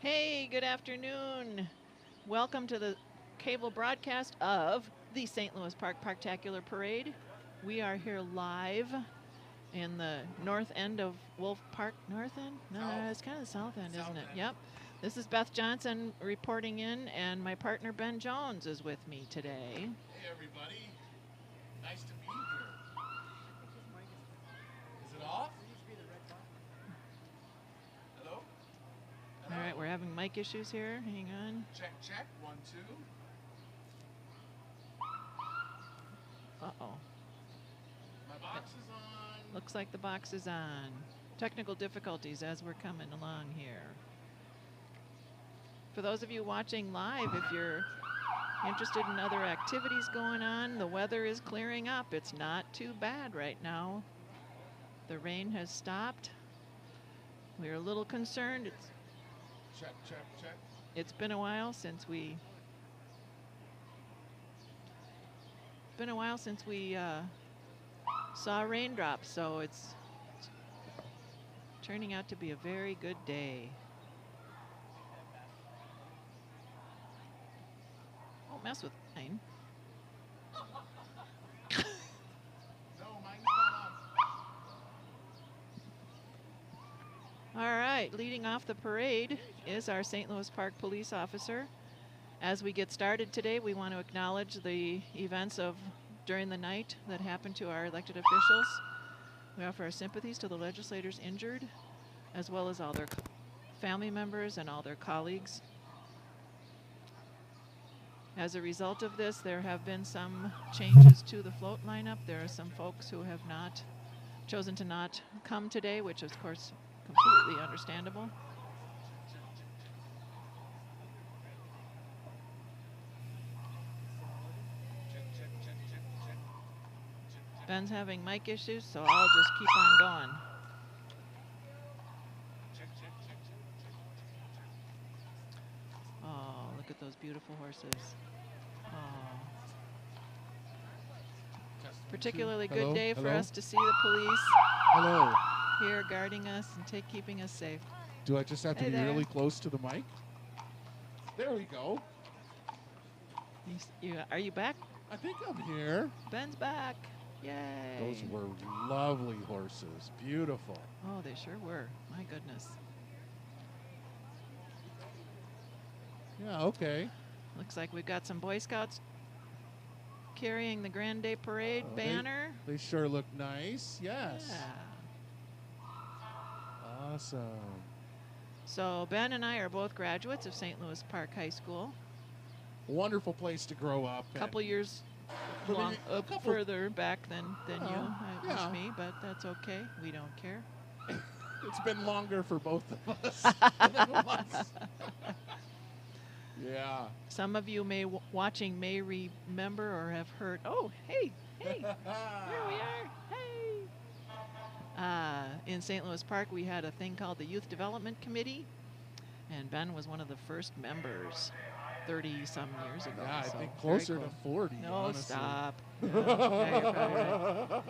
Hey, good afternoon. Welcome to the cable broadcast of the St. Louis Park Parktacular Parade. We are here live in the north end of Wolf Park. North end? No, it's kind of the south end, isn't it? Yep. This is Beth Johnson reporting in, and my partner Ben Jones is with me today. Hey, everybody. Nice to be here. Is it off? Hello? All right, we're having mic issues here. Hang on. Check, check. 1, 2. Uh-oh. My box is on. Looks like the box is on. Technical difficulties as we're coming along here. For those of you watching live, if you're interested in other activities going on, the weather is clearing up. It's not too bad right now. The rain has stopped. We're a little concerned. Check, check, check. It's been a while since we saw raindrops, so it's turning out to be a very good day. Don't mess with mine. No, mine's not on. All right, leading off the parade is our St. Louis Park police officer. As we get started today, we want to acknowledge the events of during the night that happened to our elected officials. We offer our sympathies to the legislators injured, as well as all their family members and all their colleagues. As a result of this, there have been some changes to the float lineup. There are some folks who have chosen to not come today, which is, of course, completely understandable. Ben's having mic issues, so I'll just keep on going. Oh, look at those beautiful horses. Oh. Particularly good day for us to see the police Hello. here guarding us and keeping us safe. Do I just have to Hey be there. really close to the mic? There we go. Are you back? I think I'm here. Ben's back. Yay. Those were lovely horses. Beautiful. Oh, they sure were. My goodness. Yeah, okay. Looks like we've got some Boy Scouts carrying the Grand Day Parade banner. They sure look nice. Yes. Yeah. Awesome. So Ben and I are both graduates of St. Louis Park High School. Wonderful place to grow up. A couple years further back than you, wish me, but that's okay. We don't care. It's been longer for both of us than once. Yeah. Some of you watching may remember or have heard. Oh, hey, there we are. Hey. In St. Louis Park, we had a thing called the Youth Development Committee, and Ben was one of the first members 30-some years ago. Yeah, I so think closer cool. to 40. No, honestly. stop. Yeah, you're probably right.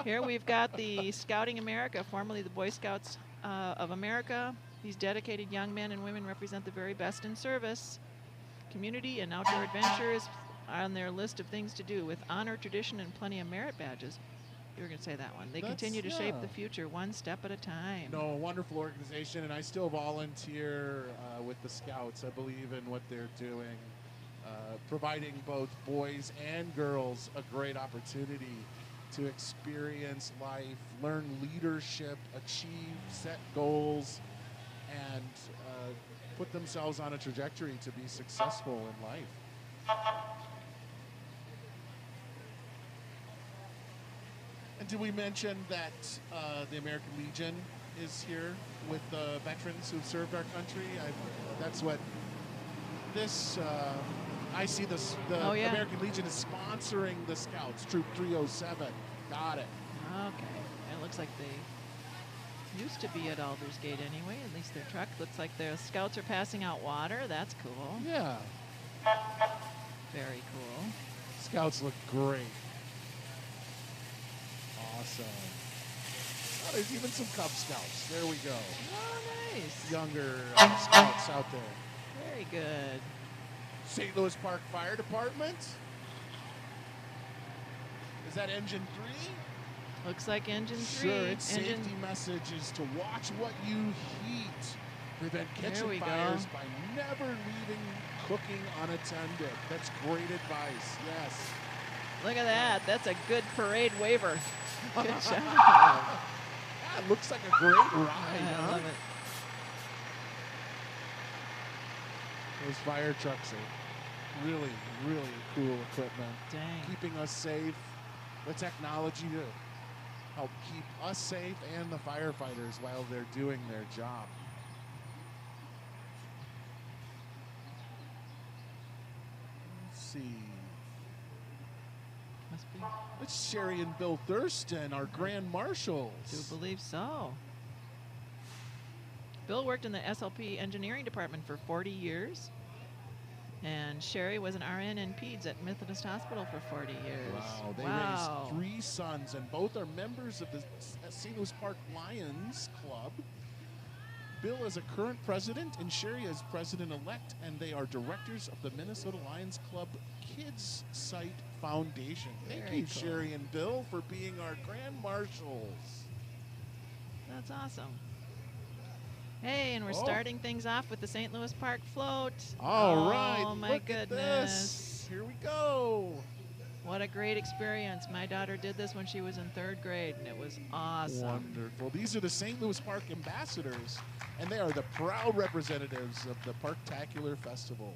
Here we've got the Scouting America, formerly the Boy Scouts of America. These dedicated young men and women represent the very best in service. Community and outdoor adventure is on their list of things to do with honor, tradition, and plenty of merit badges. You were going to say that one. They continue to shape the future one step at a time. No, a wonderful organization, and I still volunteer with the Scouts. I believe in what they're doing, providing both boys and girls a great opportunity to experience life, learn leadership, achieve set goals, and put themselves on a trajectory to be successful in life. And did we mention that the American Legion is here with the veterans who've served our country? That's what this, I see this, the American Legion is sponsoring the Scouts, Troop 307. Got it. Okay. And it looks like they used to be at Aldersgate anyway, at least their truck. Looks like the Scouts are passing out water. That's cool. Yeah. Very cool. Scouts look great. Awesome. Oh, there's even some Cub Scouts. There we go. Oh, nice. Younger scouts out there. Very good. St. Louis Park Fire Department. Is that engine 3? Looks like engine 3. Sure, its safety message is to watch what you heat. Prevent kitchen fires by never leaving cooking unattended. That's great advice, yes. Look at that. That's a good parade waiver. Good job. Yeah, it looks like a great ride. I love it. Those fire trucks are really, really cool equipment. Dang. Keeping us safe. The technology to help keep us safe and the firefighters while they're doing their job. Let's see. Must be. It's Sherry and Bill Thurston, our Grand Marshals. Do believe so. Bill worked in the SLP engineering department for 40 years. And Sherry was an RN in Peds at Methodist Hospital for 40 years. Wow, they raised 3 sons, and both are members of the St. Louis Park Lions Club. Bill is a current president, and Sherry is president-elect, and they are directors of the Minnesota Lions Club Kids Site Foundation. Thank you, cool. Sherry and Bill, for being our Grand Marshals. That's awesome. Hey, and we're starting things off with the St. Louis Park float. All right, Oh, my look goodness. at this. Here we go. What a great experience. My daughter did this when she was in 3rd grade, and it was awesome. Wonderful. These are the St. Louis Park ambassadors, and they are the proud representatives of the Parktacular Festival.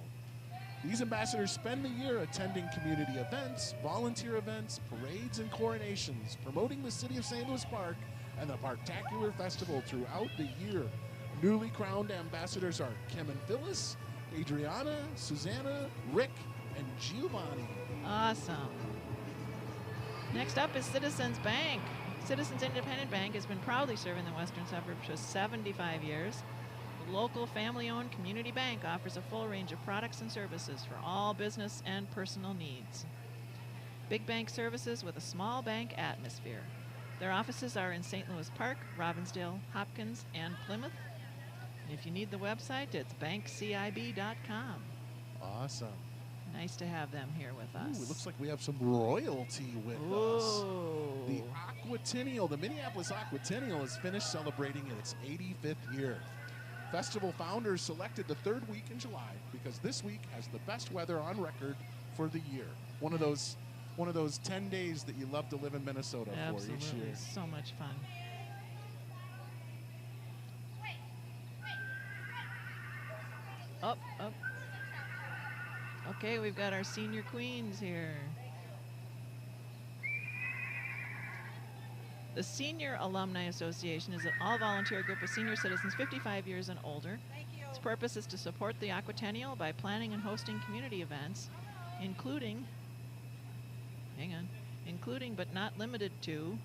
These ambassadors spend the year attending community events, volunteer events, parades, and coronations, promoting the city of St. Louis Park and the Parktacular Festival throughout the year. Newly crowned ambassadors are Kim and Phyllis, Adriana, Susanna, Rick, and Giovanni. Awesome. Next up is Citizens Bank. Citizens Independent Bank has been proudly serving the western suburbs for 75 years. The local family-owned community bank offers a full range of products and services for all business and personal needs. Big bank services with a small bank atmosphere. Their offices are in St. Louis Park, Robbinsdale, Hopkins, and Plymouth. And if you need the website, it's bankcib.com. Awesome. Nice to have them here with us. Ooh, it looks like we have some royalty with us. The Aquatennial, the Minneapolis Aquatennial, has finished celebrating its 85th year. Festival founders selected the 3rd week in July because this week has the best weather on record for the year. One of those 10 days that you love to live in Minnesota for each year. So much fun. Up. Okay, we've got our senior queens here. The Senior Alumni Association is an all-volunteer group of senior citizens 55 years and older. Its purpose is to support the Aquatennial by planning and hosting community events, including but not limited to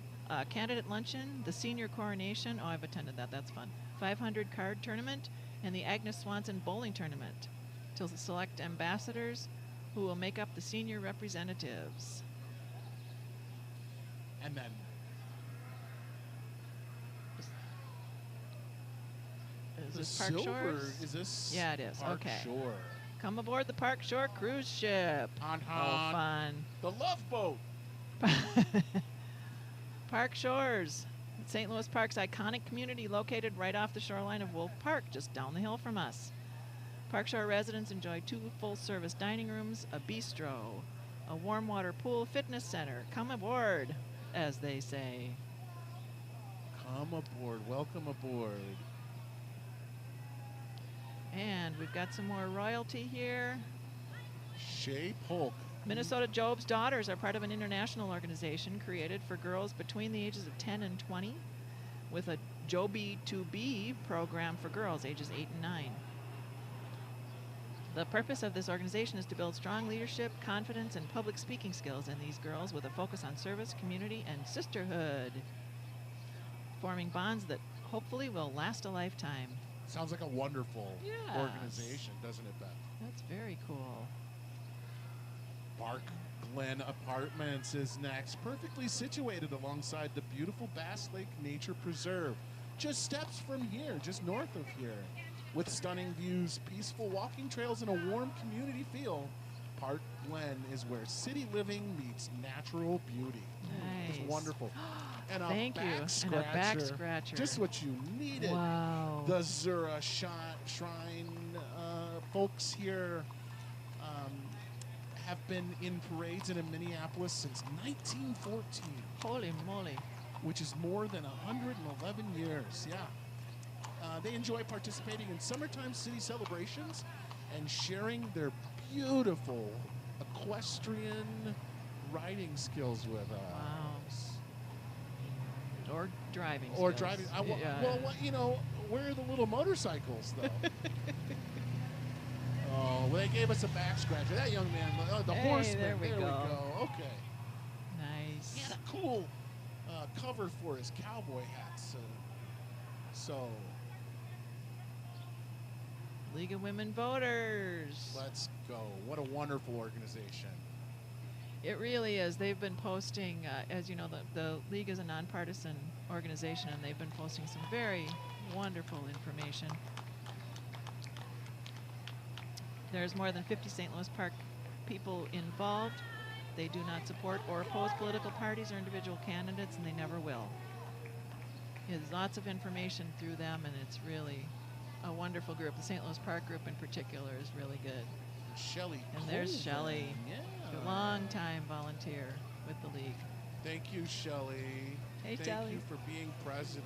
candidate luncheon, the senior coronation. Oh, I've attended that. That's fun. 500 card tournament, and the Agnes Swanson bowling tournament to select ambassadors who will make up the senior representatives. And then is this Park Shores? Is this? Yeah, it is. Park Okay. Shore. Come aboard the Park Shore cruise ship. Oh, fun. The Love Boat. Park Shores, St. Louis Park's iconic community located right off the shoreline of Wolf Park, just down the hill from us. Park Shore residents enjoy 2 full-service dining rooms, a bistro, a warm water pool, fitness center. Come aboard, as they say. Come aboard. Welcome aboard. And we've got some more royalty here. Shay Polk. Minnesota Job's Daughters are part of an international organization created for girls between the ages of 10 and 20 with a Joby 2B program for girls ages 8 and 9. The purpose of this organization is to build strong leadership, confidence, and public speaking skills in these girls with a focus on service, community, and sisterhood, forming bonds that hopefully will last a lifetime. Sounds like a wonderful Yes. organization, doesn't it, Beth? That's very cool. Glen Apartments is next, perfectly situated alongside the beautiful Bass Lake Nature Preserve. Just steps from here, just north of here. With stunning views, peaceful walking trails, and a warm community feel, Park Glen is where city living meets natural beauty. Nice. It's wonderful. And Thank you. And a back scratcher. Just what you needed. Wow. The Zura Shrine folks here have been in parades in Minneapolis since 1914. Holy moly. Which is more than 111 years, yeah. They enjoy participating in summertime city celebrations and sharing their beautiful equestrian riding skills with us. Wow. Or driving Or skills. driving. Yeah. Well, you know, where are the little motorcycles, though? Oh, well, they gave us a back scratcher. That young man, the Hey, horseman. there we go. Okay. Nice. He had a cool cover for his cowboy hats. So League of Women Voters. let's go. What a wonderful organization. It really is. They've been posting, as you know, the League is a nonpartisan organization, and they've been posting some very wonderful information. There's more than 50 St. Louis Park people involved. They do not support or oppose political parties or individual candidates, and they never will. There's lots of information through them, and it's really a wonderful group. The St. Louis Park group in particular is really good. Shelley. And there's Colvin. Shelley, Yeah. a long-time volunteer with the League. Thank you, Shelley. Hey, Thank Shelley. you for being president.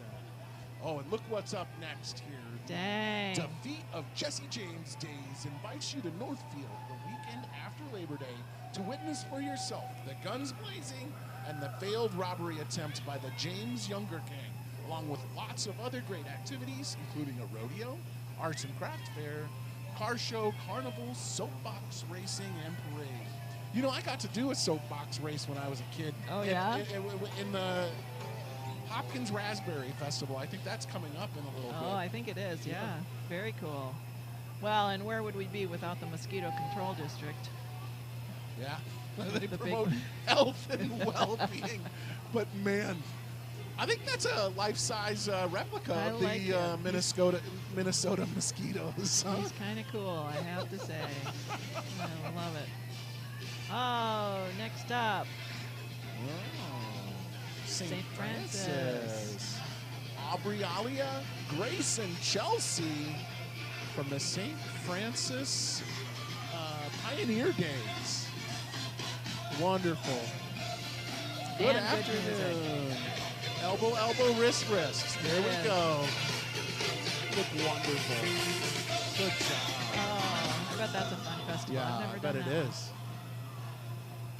Oh, and look what's up next here. Dang. Defeat of Jesse James Days invites you to Northfield the weekend after Labor Day to witness for yourself the guns blazing and the failed robbery attempt by the James Younger Gang, along with lots of other great activities, including a rodeo, arts and craft fair, car show, carnivals, soapbox racing, and parade. You know, I got to do a soapbox race when I was a kid. Oh, yeah? In the Hopkins Raspberry Festival. I think that's coming up in a little bit. Oh, I think it is, yeah. Very cool. Well, and where would we be without the mosquito control district? Yeah. They The big promote one. health and well-being. But, man, I think that's a life-size replica I of like the it. Minnesota mosquitoes. Huh? He's kind of cool, I have to say. I love it. Oh, next up, St. Francis. Aubrey Alia, Grace, and Chelsea from the St. Francis Pioneer Days. Wonderful. Good And good music. afternoon. Elbow, elbow, wrist, wrist. There we Yes. go. Look wonderful. Good job. Oh, I bet that's a fun festival. Yeah, I've never I bet done it that one. is.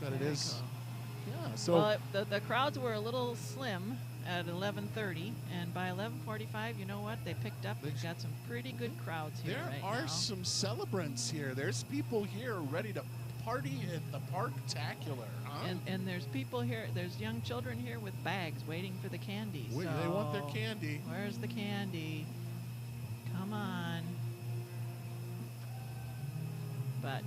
Bet it Very is. cool. Yeah, so Well, the crowds were a little slim at 11:30, and by 11:45, you know what? They picked up. We've got some pretty good crowds here there right are now. some celebrants here. There's people here ready to party at the Parktacular. Huh? And there's people here, there's young children here with bags waiting for the candy. Wait, they want their So, candy. Where's the candy? Come on. But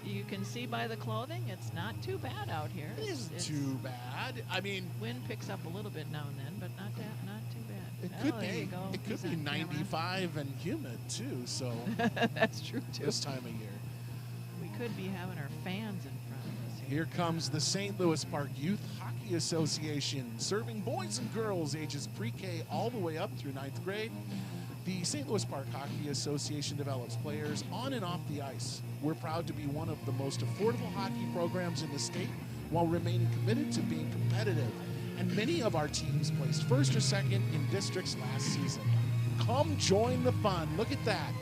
you can see by the clothing, it's not too bad out here. It isn't too bad. I mean, Wind picks up a little bit now and then, but not too bad. it Oh, could there you be. go. It could He's be on camera. 95 and humid too. So That's true too. this time of year. We could be having our fans in front of us here. Here comes the St. Louis Park Youth Hockey Association, serving boys and girls ages pre-K all the way up through 9th grade. The St. Louis Park Hockey Association develops players on and off the ice. We're proud to be one of the most affordable hockey programs in the state while remaining committed to being competitive. And many of our teams placed first or second in districts last season. Come join the fun. Look at that.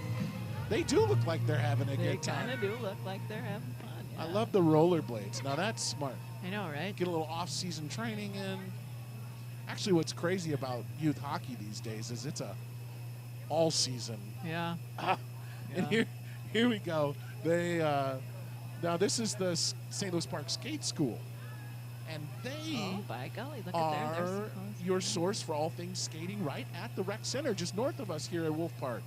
They do look like they're having a They good time. kind of do look like they're having fun. I Yeah. love the rollerblades. Now that's smart. I know, right? Get a little off-season training in. Actually, what's crazy about youth hockey these days is it's a all-season. Yeah. And Yeah. here we go. They now this is the St. Louis Park Skate School, and they Oh, by golly, look at there. They're so are close. your source for all things skating right at the rec center just north of us here at Wolf Park.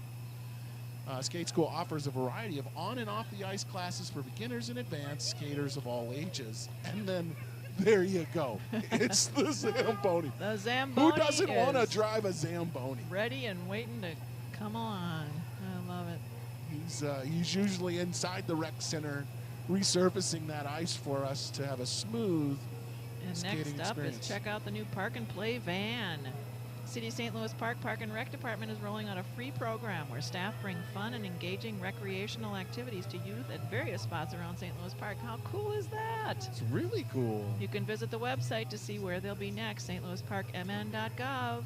Skate School offers a variety of on and off the ice classes for beginners and advanced skaters of all ages. And then there you go. It's the Zamboni. The Zamboni Who doesn't want to is drive a Zamboni? ready and waiting to come along. I love it. He's usually inside the rec center resurfacing that ice for us to have a smooth And skating next up is experience. check out the new Park and Play van. City of St. Louis Park and Rec Department is rolling out a free program where staff bring fun and engaging recreational activities to youth at various spots around St. Louis Park. How cool is that? It's really cool. You can visit the website to see where they'll be next, stlouisparkmn.gov.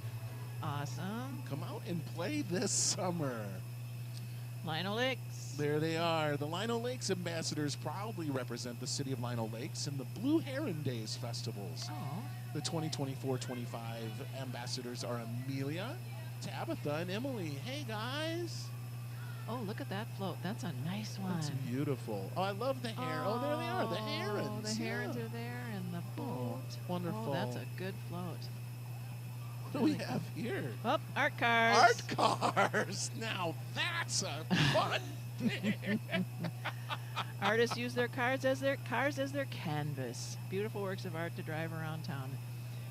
Awesome. Come out and play this summer. Lino Lakes. There they are. The Lino Lakes ambassadors proudly represent the city of Lino Lakes in the Blue Heron Days festivals. Oh, The 2024-25 ambassadors are Amelia, Tabitha, and Emily. Hey, guys. oh, look at that float. That's a nice one. That's beautiful. Oh, I love the hair. Oh, there they are, the herons. The herons Yeah. are there and the boat. wonderful. Oh, that's a good float. What do we have here? Oh, art cars. Art cars. Now that's a fun thing. Artists use their cars as their canvas. Beautiful works of art to drive around town.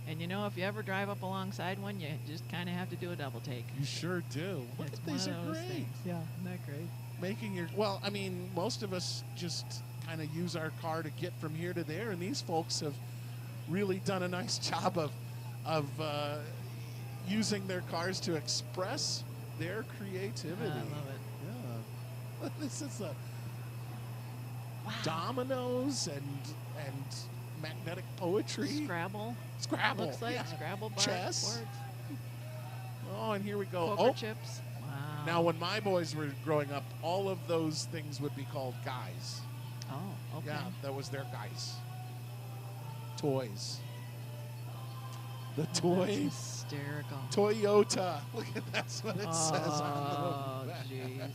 And you know, if you ever drive up alongside one, you just kind of have to do a double take. You sure do. Look It's at one these of are those great. things. Yeah, isn't that great? Making your I mean, most of us just kind of use our car to get from here to there, and these folks have really done a nice job of using their cars to express their creativity. I love it. Yeah. This is a Wow. dominoes and magnetic poetry. Scrabble. Scrabble. Looks like yeah. Scrabble Chess. boards. Oh, and here we go. Poker Oh, chips. Wow. now when my boys were growing up, all of those things would be called guys. Oh, okay. Yeah, that was their guys. Toys. The That's toy hysterical. Toyota. Look at that's what it says Oh, on the back. jeez.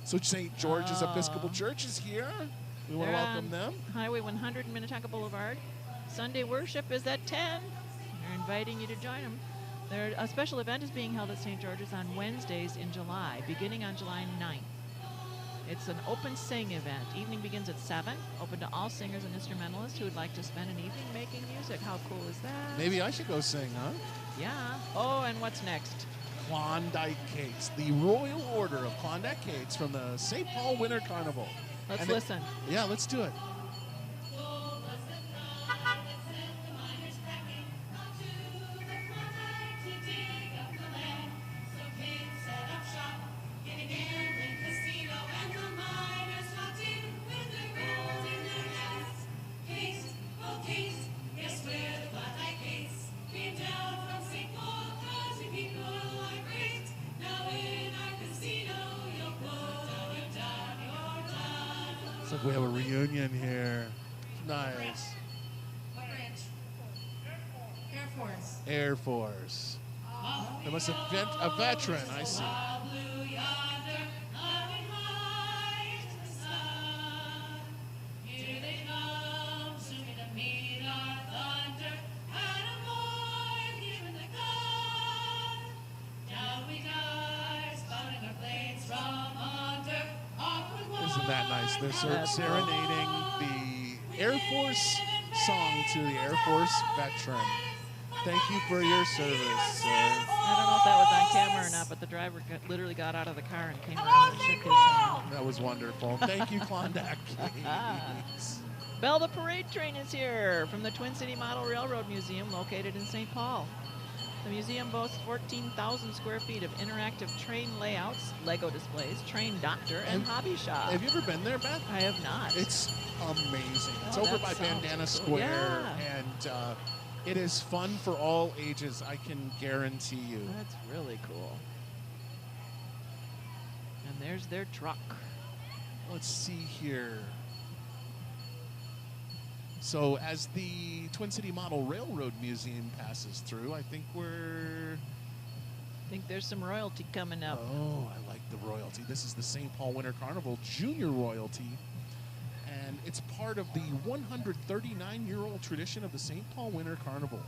So St. George's Episcopal Oh. Church is here. We want to They're welcome on them. Highway 100 in Minnetonka Boulevard. Sunday worship is at 10. They're inviting you to join them. A special event is being held at St. George's on Wednesdays in July, beginning on July 9th. It's an open sing event. Evening begins at 7, open to all singers and instrumentalists who would like to spend an evening making music. How cool is that? Maybe I should go sing, huh? Yeah. Oh, and what's next? Klondike Cakes, the Royal Order of Klondike Cakes from the St. Paul Winter Carnival. Let's And listen. Yeah, let's do it. It's like we have a reunion here. Nice. What branch? Air Force. Air Force. There must have been a veteran, I see. Blue yonder, looking high to the sun. Here they come, soon to meet our thunder. And a boy giving the gun. Down we dive, spouting our blades from under. Awkward Isn't that nice? They're That's serenading the Air Force song to the Air Force veteran. Thank you for your service, sir. I don't know if that was on camera or not, but the driver literally got out of the car and came around and shook his hand. That was wonderful. Thank you, Klondike Cakes. Bell the Parade Train is here from the Twin City Model Railroad Museum located in St. Paul. The museum boasts 14,000 square feet of interactive train layouts, Lego displays, train doctor, and hobby shop. Have you ever been there, Beth? I have not. It's amazing. It's Oh, over that by sounds Bandana cool. Square, Yeah. and it is fun for all ages, I can guarantee you. That's really cool. And there's their truck. Let's see here. So as the Twin City Model Railroad Museum passes through, I think we're... I think there's some royalty coming up. Oh, I like the royalty. This is the St. Paul Winter Carnival Junior Royalty. And it's part of the 139-year-old tradition of the St. Paul Winter Carnival.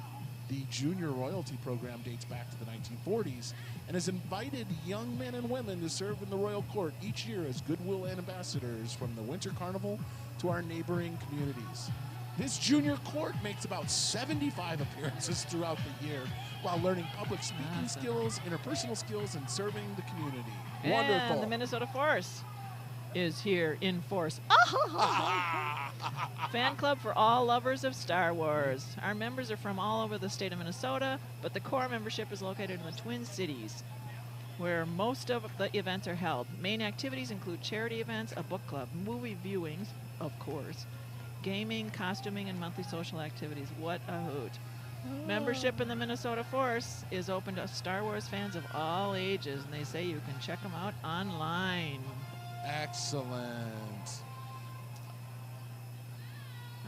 The junior royalty program dates back to the 1940s and has invited young men and women to serve in the royal court each year as goodwill ambassadors from the Winter Carnival to our neighboring communities. This junior court makes about 75 appearances throughout the year while learning public speaking skills, interpersonal skills, and serving the community. Wonderful. And the Minnesota Force is here in force. Fan club for all lovers of Star Wars. Our members are from all over the state of Minnesota, but the core membership is located in the Twin Cities, where most of the events are held. Main activities include charity events, a book club, movie viewings, of course, gaming, costuming, and monthly social activities. What a hoot. Membership in the Minnesota Force is open to Star Wars fans of all ages, and they say you can check them out online. Excellent.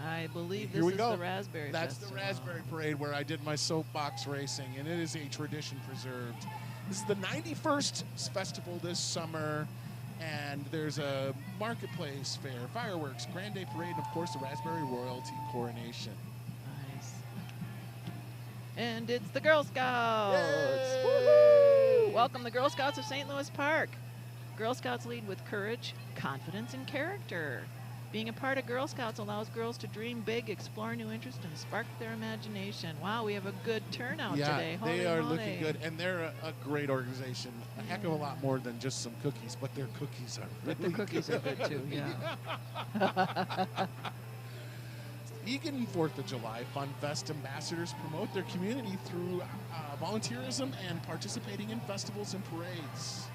I believe Here this we is go. the Raspberry That's Festival. the Raspberry Parade where I did my soapbox racing, and it is a tradition preserved. This is the 91st festival this summer, and there's a marketplace fair, fireworks, Grand Day Parade, and of course the Raspberry Royalty Coronation. Nice. And it's the Girl Scouts. Yay! Woohoo! Welcome the Girl Scouts of St. Louis Park. Girl Scouts lead with courage, confidence, and character. Being a part of Girl Scouts allows girls to dream big, explore new interests, and spark their imagination. Wow, we have a good turnout today. Holy they are moly. looking good, and they're a great organization. A heck of a lot more than just some cookies, but their cookies are really But the cookies are good too, yeah. Egan 4th of July Fun Fest ambassadors promote their community through volunteerism and participating in festivals and parades.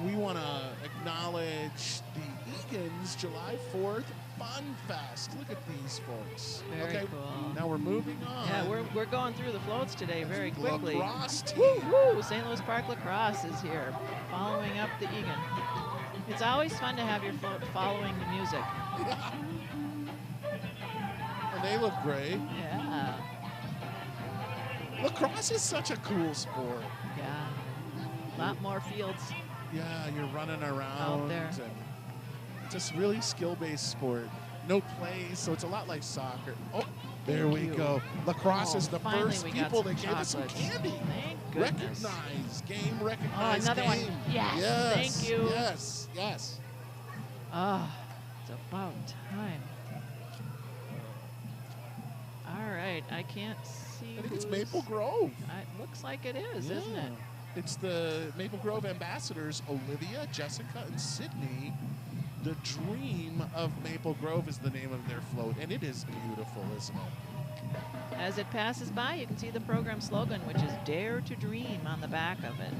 We want to acknowledge the Egan's July 4th Fun Fest. Look at these folks. Very okay, cool. now we're moving on. Yeah, we're going through the floats today very quickly. Lacrosse team. Woo, woo! St. Louis Park Lacrosse is here, following up the Egan. It's always fun to have your float following the music. And they look great. Yeah. Lacrosse is such a cool sport. Yeah. A lot more fields. Yeah, you're running around. Out there. And it's just really skill-based sport. No plays, so it's a lot like soccer. Oh, there we you. go. Lacrosse Oh, is the finally first we got people some that gave us some chocolates. candy. Thank goodness. Recognize, game Oh, recognize, another one. game. Yes, Yes, thank you. Yes, yes. Ah, it's about time. All right, I can't see. I think it's who's- Maple Grove. It looks like it is, isn't it? It's the Maple Grove ambassadors, Olivia, Jessica, and Sydney. The Dream of Maple Grove is the name of their float, and it is beautiful, isn't it? As it passes by, you can see the program slogan, which is Dare to Dream on the back of it.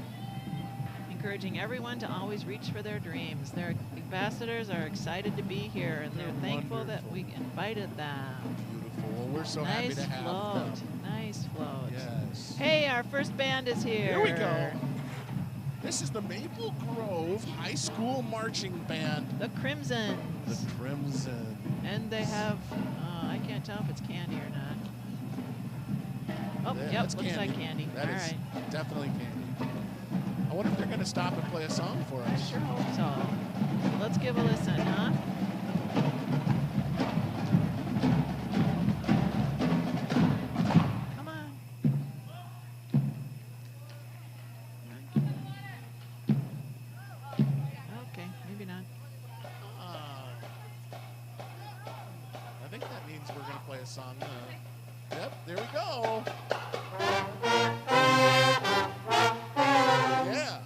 Encouraging everyone to always reach for their dreams. Their ambassadors are excited to be here, and they're They're thankful that wonderful. we invited them. Beautiful. Well, we're so happy Nice to have float. them. Nice float. Yes. Hey, our first band is here. Here we go. This is the Maple Grove High School Marching Band, The Crimsons. the Crimson. And they have, I can't tell if it's candy or not. Oh, Yeah, yep, that's looks like candy. That All is right. definitely candy. I wonder if they're going to stop and play a song for I us. sure hope so. Let's give a listen, huh? Come on. Okay, maybe not. I think that means we're going to play a song. Yep, there we go. Yeah.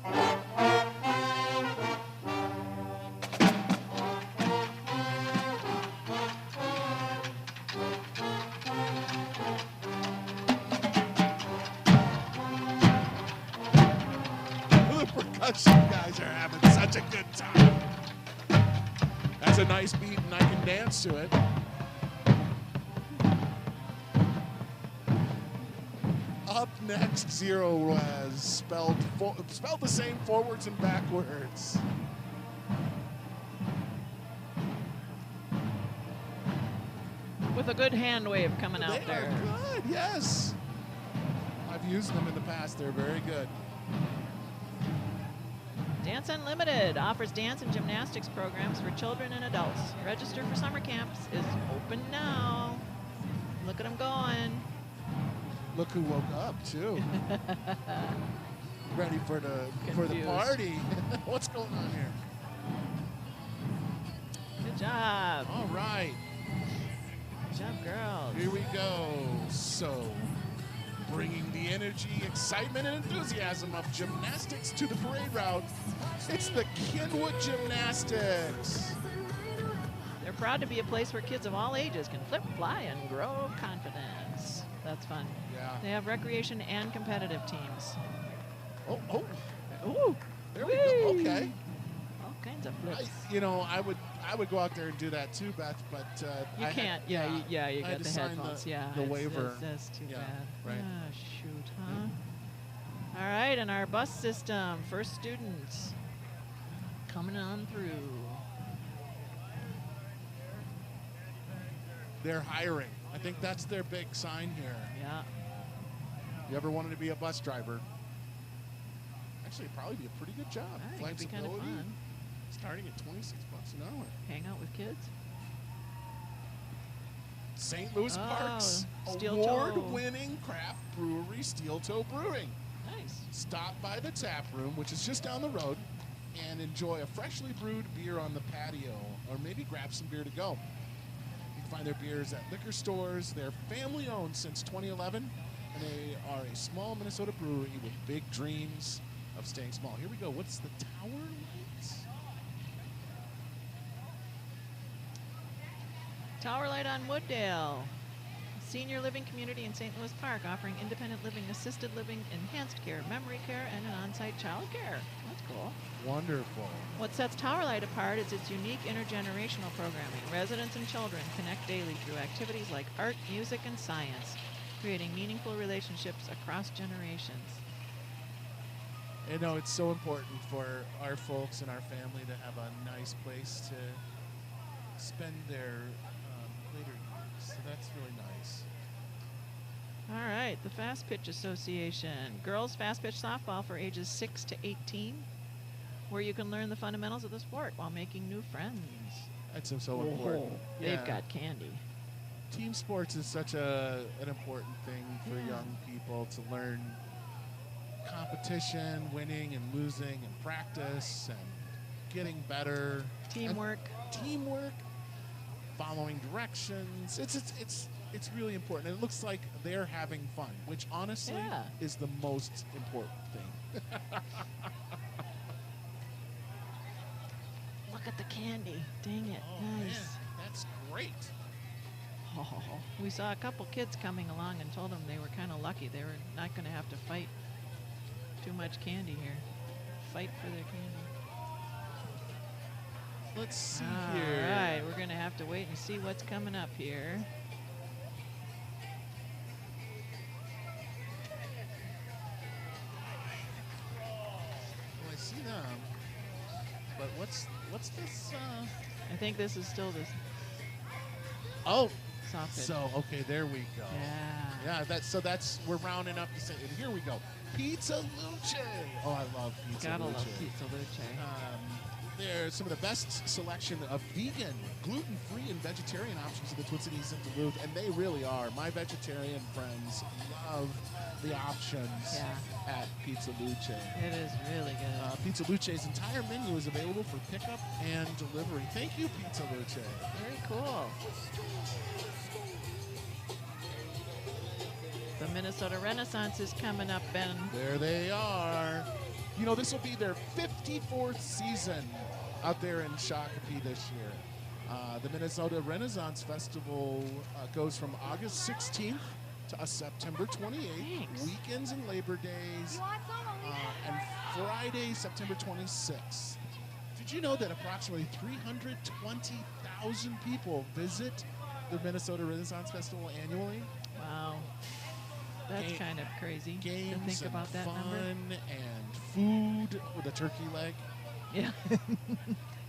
The percussion guys are having such a good time. That's a nice beat, and I can dance to it. Up next, Zero was spelled the same forwards and backwards. With a good hand wave coming They out there. are good, yes. I've used them in the past. They're very good. Dance Unlimited offers dance and gymnastics programs for children and adults. Register for summer camps is open now. Look at them going. Look who woke up too. Ready for the Confused. party. What's going on here? Good job. All right, Good job, girls. here we go. So, bringing the energy, excitement, and enthusiasm of gymnastics to the parade route. It's the Kenwood Gymnastics. They're proud to be a place where kids of all ages can flip, fly, and grow confidence. That's fun. Yeah. They have recreation and competitive teams. Oh, Ooh, there we go. Okay. all kinds of flips. I would go out there and do that too, Beth, but You can't. You I got had the to sign headphones. the It's- waiver. That's too Yeah, bad. right. Ah, shoot, huh? All right, and our bus system, first students coming on through. They're hiring. I think that's their big sign here. Yeah. You ever wanted to be a bus driver? Actually, it'd probably be a pretty good job. I think it'd be kind of Flexibility, fun. starting at $26 an hour. Hang out with kids. St. Louis Oh, Parks Steel Toe. award-winning craft brewery, Steel Toe Brewing. Nice. Stop by the tap room, which is just down the road, and enjoy a freshly brewed beer on the patio, or maybe grab some beer to go. You can find their beers at liquor stores. They're family-owned since 2011, and they are a small Minnesota brewery with big dreams of staying small. Here we go. What's the tower lights? Tower Light on Wooddale. Senior living community in St. Louis Park offering independent living, assisted living, enhanced care, memory care, and an on-site child care. That's cool. Wonderful. What sets Tower Light apart is its unique intergenerational programming. Residents and children connect daily through activities like art, music, and science, creating meaningful relationships across generations. You know, it's so important for our folks and our family to have a nice place to spend their later years. So that's really nice. All right, the Fast Pitch Association. Girls Fast Pitch Softball for ages 6 to 18, where you can learn the fundamentals of the sport while making new friends. That's so important. They've Yeah. got candy. Team sports is such an important thing for Yeah. young people to learn competition, winning and losing, and practice and getting better. Teamwork. And teamwork, following directions. It's really important. And it looks like they're having fun, which honestly Yeah. is the most important thing. Look at the candy. Dang it. Oh, nice. man, that's great. Oh, we saw a couple kids coming along and told them they were kind of lucky. They were not going to have to fight too much candy here. Fight for their candy. Let's see All here. right, we're going to have to wait and see what's coming up here. Well, I see them. But what's this? I think this is still the Oh, soft pitch. so okay, there we go. Yeah. Yeah, that's we're rounding up to say. And here we go. Pizza Luce. Oh, I love Pizza Gotta Luce. love Pizza Luce. They're some of the best selection of vegan, gluten-free, and vegetarian options in the Twin Cities and Duluth, and they really are. My vegetarian friends love the options Yeah. at Pizza Luce. It is really good. Pizza Luce's entire menu is available for pickup and delivery. Thank you, Pizza Luce. Very cool. The Minnesota Renaissance is coming up, Ben. There they are. You know, this will be their 54th season out there in Shakopee this year. The Minnesota Renaissance Festival goes from August 16th to September 28th, Thanks. weekends and Labor Days, and Friday, September 26th. Did you know that approximately 320,000 people visit the Minnesota Renaissance Festival annually? Wow. That's Ga- kind of crazy Games to think and about that fun number. and food with a turkey leg. Yeah.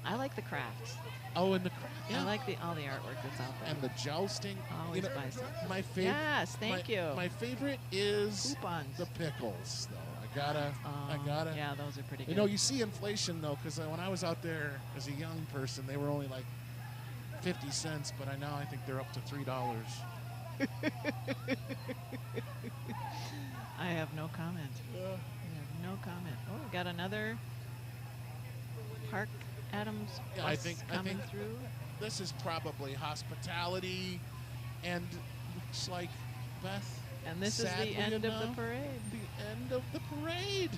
I like the crafts. Oh, and the craft. I like all the artwork that's out there. And the jousting. Always buy something. My favorite. Yes, thank you. My favorite is Coupons. the pickles, though. I gotta. Yeah, those are pretty good. You know, you see inflation though, because when I was out there as a young person, they were only like 50 cents, but now I think they're up to $3. I have no comment. I have no comment. Oh, we got another Park Adams Yeah, bus I think through. this is probably hospitality, and looks like Beth. And this is the sadly end of the enough, parade. The end of the parade.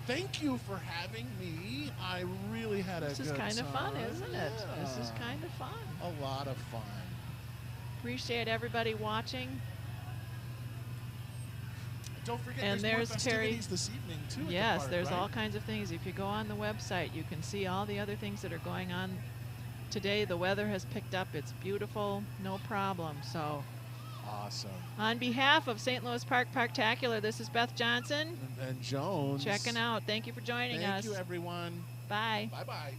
Thank you for having me. I really had a good time. This is kind of fun, isn't it? This is Yeah. kind of fun. A lot of fun. Appreciate everybody watching. Don't forget, And there's more there's Terry. festivities this evening too. At the Yes, park, there's right? all kinds of things. If you go on the website, you can see all the other things that are going on today. The weather has picked up. It's beautiful, no problem. So Awesome. on behalf of St. Louis Park Parktacular, this is Beth Johnson And Jones. checking out. Thank you for joining us. Thank you, everyone. Bye. Bye-bye.